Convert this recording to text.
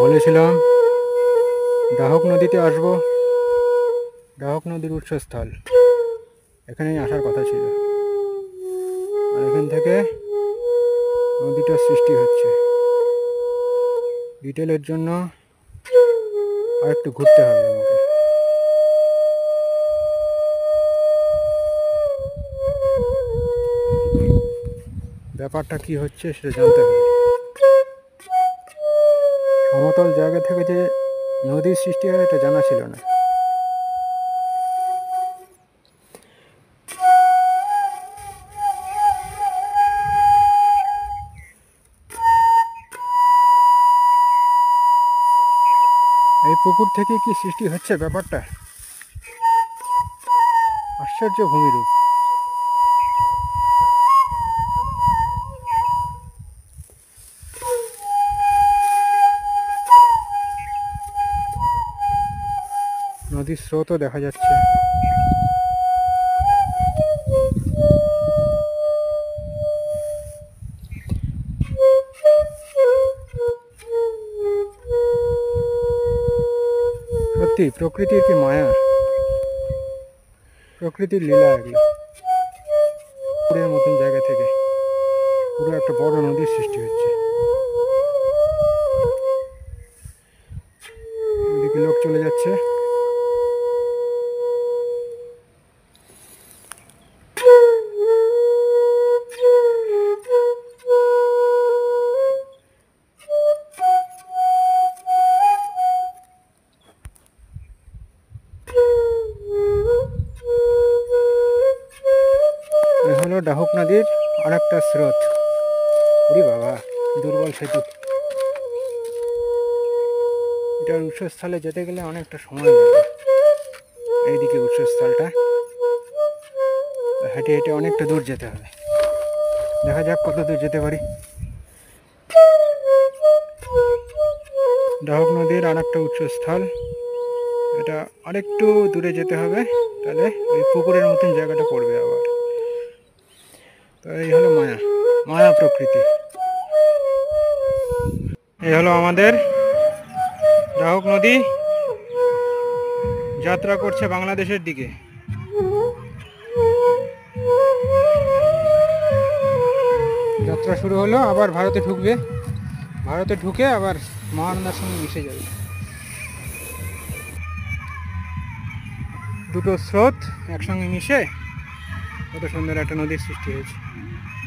বলেছিলাম ডাহক নদীতে আসব। ডাহক নদীর উৎসস্থল, এখানেই আসার কথা ছিল। আর এখান থেকে নদীটার সৃষ্টি হচ্ছে। ডিটেলের জন্য আর একটু ঘুরতে হবে আমাকে। ব্যাপারটা কি হচ্ছে সেটা জানতে হবে। সমতল জায়গা থেকে যে নদীর সৃষ্টি হয় এটা জানা ছিল না। এই পুকুর থেকে কি সৃষ্টি হচ্ছে ব্যাপারটা? আশ্চর্য ভূমিরূপ। নদীর স্রোতও দেখা যাচ্ছে। সত্যি প্রকৃতির কি মায়া, প্রকৃতির লীলা এগুলো। পুকুরের মতন জায়গা থেকে পুরো একটা বড় নদীর সৃষ্টি হচ্ছে। ওইদিকে লোক চলে যাচ্ছে। হলো ডাহুক নদীর আরেকটা স্রোত। ওরে বাবা, দুর্বল সেতু। এটার উৎসস্থলে যেতে গেলে অনেকটা সময় লাগে। এইদিকে উৎসস্থলটা, হেঁটে হেঁটে অনেকটা দূর যেতে হবে। দেখা যাক কত দূর যেতে পারি। ডাহুক নদীর আরেকটা উৎসস্থল, এটা আরেকটু দূরে যেতে হবে, তাহলে ওই পুকুরের মতন জায়গাটা পড়বে আবার। তো এই হলো মায়া, মায়া প্রকৃতি। এই হলো আমাদের ডাহুক নদী, যাত্রা করছে বাংলাদেশের দিকে। যাত্রা শুরু হলো, আবার ভারতে ঢুকবে। ভারতে ঢুকে আবার মহানন্দার সঙ্গে মিশে যাবে। দুটো স্রোত একসঙ্গে মিশে কত সুন্দর একটা নদীর সৃষ্টি হয়েছে।